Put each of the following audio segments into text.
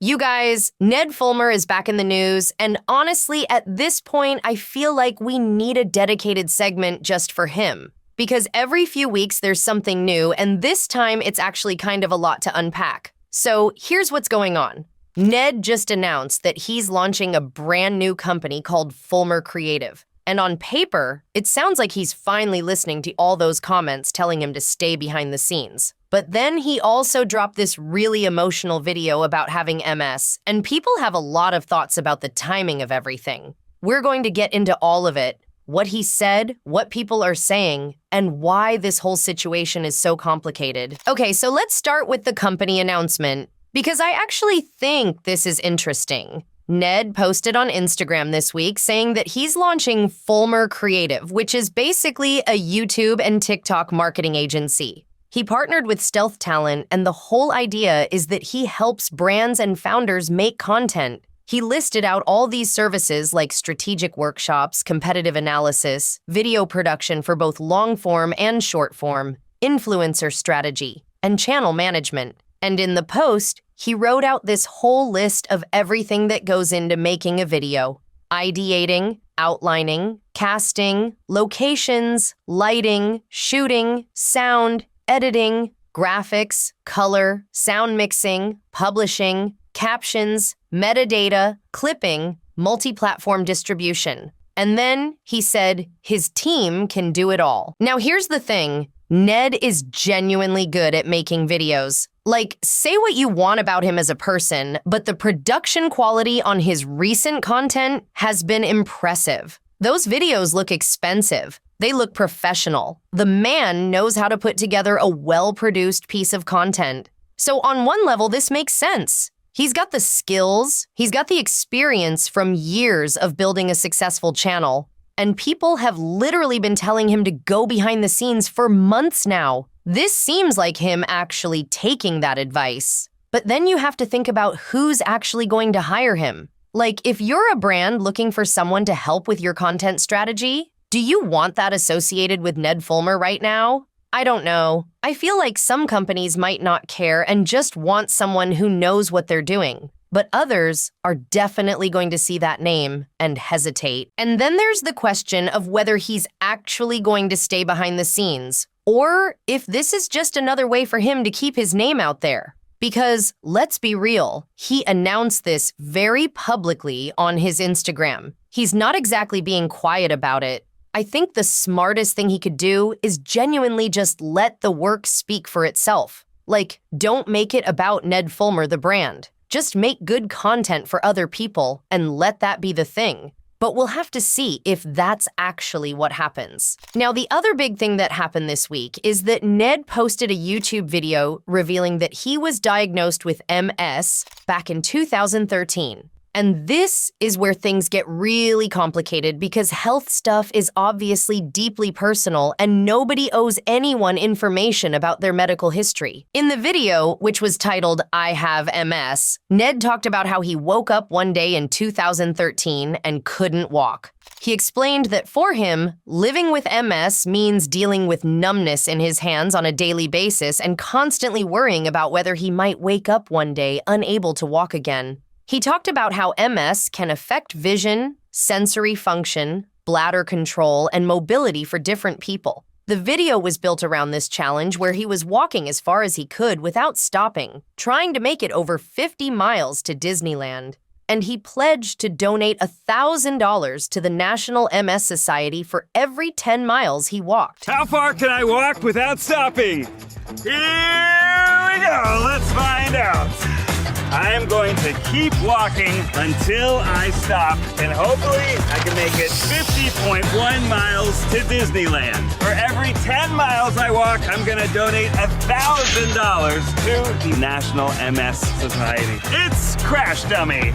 You guys, Ned Fulmer is back in the news, and honestly, at this point, I feel like we need a dedicated segment just for him. Because every few weeks there's something new, and this time it's actually kind of a lot to unpack. So here's what's going on. Ned just announced that he's launching a brand new company called Fulmer Creative. And on paper, it sounds like he's finally listening to all those comments telling him to stay behind the scenes. But then he also dropped this really emotional video about having MS, and people have a lot of thoughts about the timing of everything. We're going to get into all of it, what he said, what people are saying, and why this whole situation is so complicated. Okay, so let's start with the company announcement, because I actually think this is interesting. Ned posted on Instagram this week saying that he's launching Fulmer Creative, which is basically a YouTube and TikTok marketing agency. He partnered with Stealth Talent, and the whole idea is that he helps brands and founders make content. He listed out all these services like strategic workshops, competitive analysis, video production for both long-form and short-form, influencer strategy, and channel management. And in the post, he wrote out this whole list of everything that goes into making a video: ideating, outlining, casting, locations, lighting, shooting, sound, editing, graphics, color, sound mixing, publishing, captions, metadata, clipping, multi-platform distribution. And then he said his team can do it all. Now here's the thing. Ned is genuinely good at making videos. Like, say what you want about him as a person, but the production quality on his recent content has been impressive. Those videos look expensive. They look professional. The man knows how to put together a well-produced piece of content. So on one level, this makes sense. He's got the skills, he's got the experience from years of building a successful channel. And people have literally been telling him to go behind the scenes for months now. This seems like him actually taking that advice. But then you have to think about who's actually going to hire him. Like, if you're a brand looking for someone to help with your content strategy, do you want that associated with Ned Fulmer right now? I don't know. I feel like some companies might not care and just want someone who knows what they're doing. But others are definitely going to see that name and hesitate. And then there's the question of whether he's actually going to stay behind the scenes, or if this is just another way for him to keep his name out there. Because, let's be real, he announced this very publicly on his Instagram. He's not exactly being quiet about it. I think the smartest thing he could do is genuinely just let the work speak for itself. Like, don't make it about Ned Fulmer, the brand. Just make good content for other people and let that be the thing. But we'll have to see if that's actually what happens. Now, the other big thing that happened this week is that Ned posted a YouTube video revealing that he was diagnosed with MS back in 2013. And this is where things get really complicated because health stuff is obviously deeply personal and nobody owes anyone information about their medical history. In the video, which was titled "I Have MS," Ned talked about how he woke up one day in 2013 and couldn't walk. He explained that for him, living with MS means dealing with numbness in his hands on a daily basis and constantly worrying about whether he might wake up one day unable to walk again. He talked about how MS can affect vision, sensory function, bladder control, and mobility for different people. The video was built around this challenge where he was walking as far as he could without stopping, trying to make it over 50 miles to Disneyland. And he pledged to donate $1,000 to the National MS Society for every 10 miles he walked. How far can I walk without stopping? Here we go, let's find out. I'm going to keep walking until I stop, and hopefully I can make it 50.1 miles to Disneyland. For every 10 miles I walk, I'm gonna donate $1,000 to the National MS Society. It's Crash Dummy.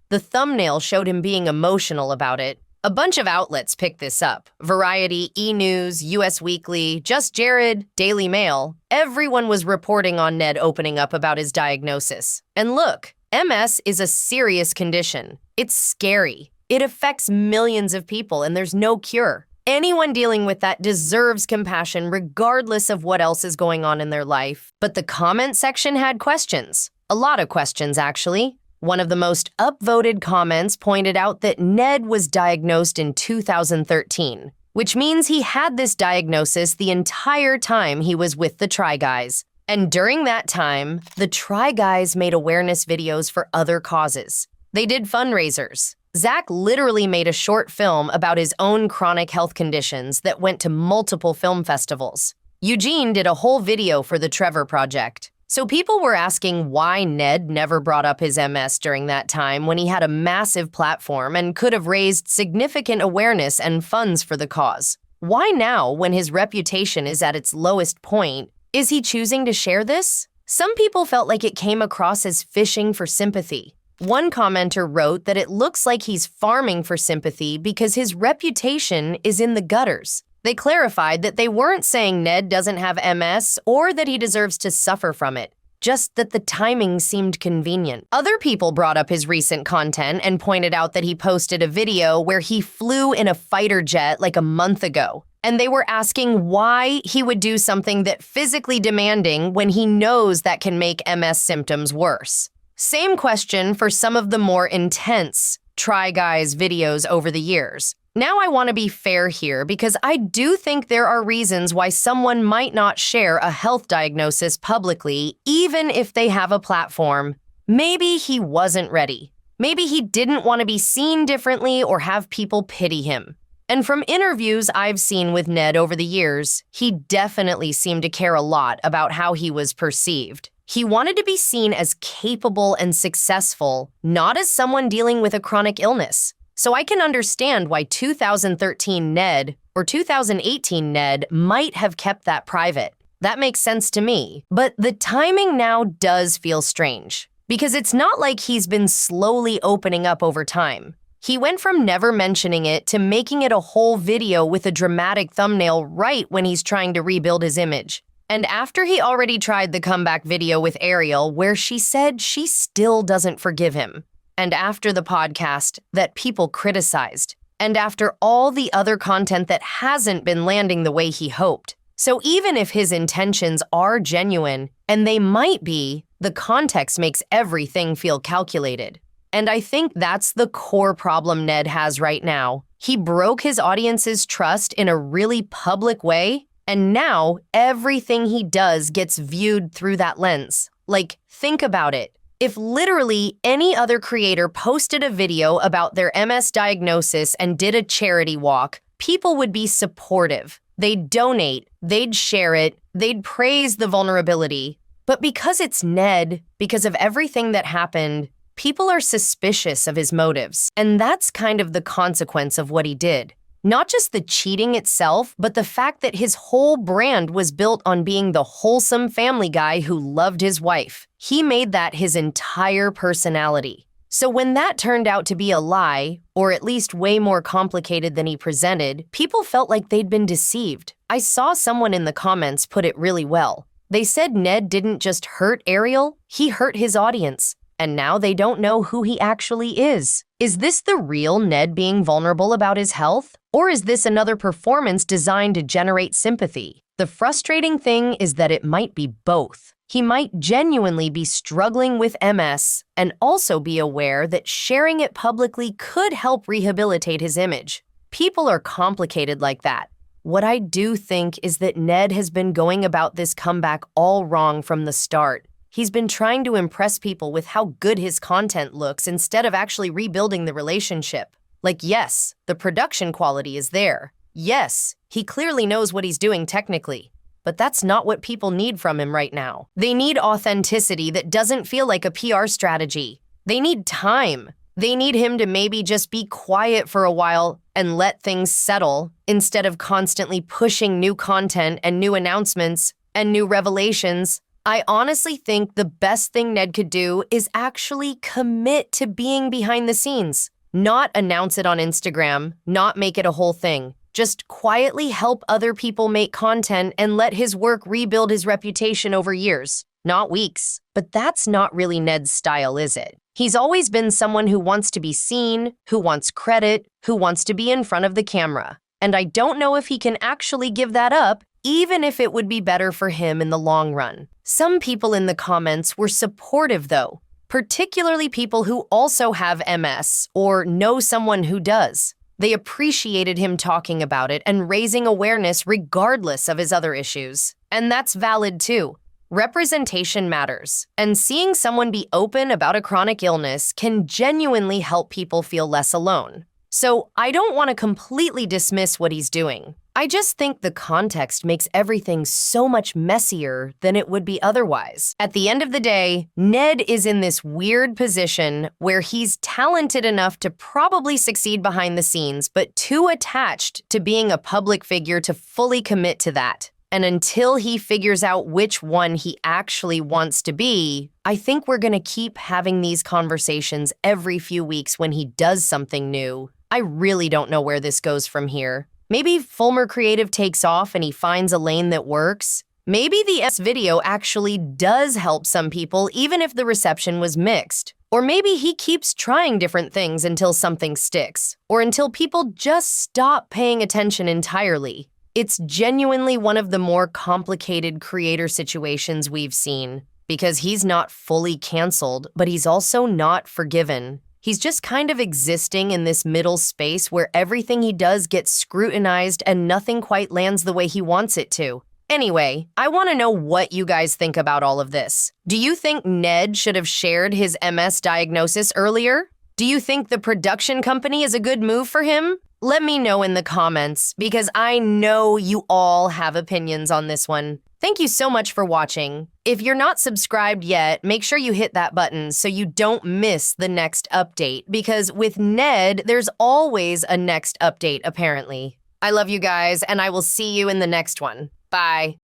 The thumbnail showed him being emotional about it. A bunch of outlets picked this up. Variety, E! News, US Weekly, Just Jared, Daily Mail. Everyone was reporting on Ned opening up about his diagnosis. And look, MS is a serious condition. It's scary. It affects millions of people and there's no cure. Anyone dealing with that deserves compassion regardless of what else is going on in their life. But the comment section had questions. A lot of questions, actually. One of the most upvoted comments pointed out that Ned was diagnosed in 2013, which means he had this diagnosis the entire time he was with the Try Guys. And during that time, the Try Guys made awareness videos for other causes. They did fundraisers. Zach literally made a short film about his own chronic health conditions that went to multiple film festivals. Eugene did a whole video for the Trevor Project. So people were asking why Ned never brought up his MS during that time when he had a massive platform and could have raised significant awareness and funds for the cause. Why now, when his reputation is at its lowest point, is he choosing to share this? Some people felt like it came across as fishing for sympathy. One commenter wrote that it looks like he's farming for sympathy because his reputation is in the gutters. They clarified that they weren't saying Ned doesn't have MS or that he deserves to suffer from it, just that the timing seemed convenient. Other people brought up his recent content and pointed out that he posted a video where he flew in a fighter jet like a month ago, and they were asking why he would do something that physically demanding when he knows that can make MS symptoms worse. Same question for some of the more intense Try Guys videos over the years. Now I want to be fair here because I do think there are reasons why someone might not share a health diagnosis publicly, even if they have a platform. Maybe he wasn't ready. Maybe he didn't want to be seen differently or have people pity him. And from interviews I've seen with Ned over the years, he definitely seemed to care a lot about how he was perceived. He wanted to be seen as capable and successful, not as someone dealing with a chronic illness. So I can understand why 2013 Ned or 2018 Ned might have kept that private. That makes sense to me. But the timing now does feel strange, because it's not like he's been slowly opening up over time. He went from never mentioning it to making it a whole video with a dramatic thumbnail right when he's trying to rebuild his image. And after he already tried the comeback video with Ariel, where she said she still doesn't forgive him. And after the podcast that people criticized. And after all the other content that hasn't been landing the way he hoped. So even if his intentions are genuine, and they might be, the context makes everything feel calculated. And I think that's the core problem Ned has right now. He broke his audience's trust in a really public way, and now everything he does gets viewed through that lens. Like, think about it. If literally any other creator posted a video about their MS diagnosis and did a charity walk, people would be supportive. They'd donate, they'd share it, they'd praise the vulnerability. But because it's Ned, because of everything that happened, people are suspicious of his motives. And that's kind of the consequence of what he did. Not just the cheating itself, but the fact that his whole brand was built on being the wholesome family guy who loved his wife. He made that his entire personality. So when that turned out to be a lie, or at least way more complicated than he presented, people felt like they'd been deceived. I saw someone in the comments put it really well. They said Ned didn't just hurt Ariel, he hurt his audience. And now they don't know who he actually is. Is this the real Ned being vulnerable about his health? Or is this another performance designed to generate sympathy? The frustrating thing is that it might be both. He might genuinely be struggling with MS and also be aware that sharing it publicly could help rehabilitate his image. People are complicated like that. What I do think is that Ned has been going about this comeback all wrong from the start. He's been trying to impress people with how good his content looks instead of actually rebuilding the relationship. Like, yes, the production quality is there. Yes, he clearly knows what he's doing technically. But that's not what people need from him right now. They need authenticity that doesn't feel like a PR strategy. They need time. They need him to maybe just be quiet for a while and let things settle instead of constantly pushing new content and new announcements and new revelations. I honestly think the best thing Ned could do is actually commit to being behind the scenes. Not announce it on Instagram, not make it a whole thing. Just quietly help other people make content and let his work rebuild his reputation over years, not weeks. But that's not really Ned's style, is it? He's always been someone who wants to be seen, who wants credit, who wants to be in front of the camera. And I don't know if he can actually give that up, even if it would be better for him in the long run. Some people in the comments were supportive, though, particularly people who also have MS or know someone who does. They appreciated him talking about it and raising awareness regardless of his other issues. And that's valid too. Representation matters, and seeing someone be open about a chronic illness can genuinely help people feel less alone. So I don't want to completely dismiss what he's doing. I just think the context makes everything so much messier than it would be otherwise. At the end of the day, Ned is in this weird position where he's talented enough to probably succeed behind the scenes, but too attached to being a public figure to fully commit to that. And until he figures out which one he actually wants to be, I think we're going to keep having these conversations every few weeks when he does something new. I really don't know where this goes from here. Maybe Fulmer Creative takes off and he finds a lane that works. Maybe the video actually does help some people even if the reception was mixed. Or maybe he keeps trying different things until something sticks. Or until people just stop paying attention entirely. It's genuinely one of the more complicated creator situations we've seen. Because he's not fully canceled, but he's also not forgiven. He's just kind of existing in this middle space where everything he does gets scrutinized and nothing quite lands the way he wants it to. Anyway, I want to know what you guys think about all of this. Do you think Ned should have shared his MS diagnosis earlier? Do you think the production company is a good move for him? Let me know in the comments, because I know you all have opinions on this one. Thank you so much for watching. If you're not subscribed yet, make sure you hit that button so you don't miss the next update, because with Ned, there's always a next update, apparently. I love you guys, and I will see you in the next one. Bye.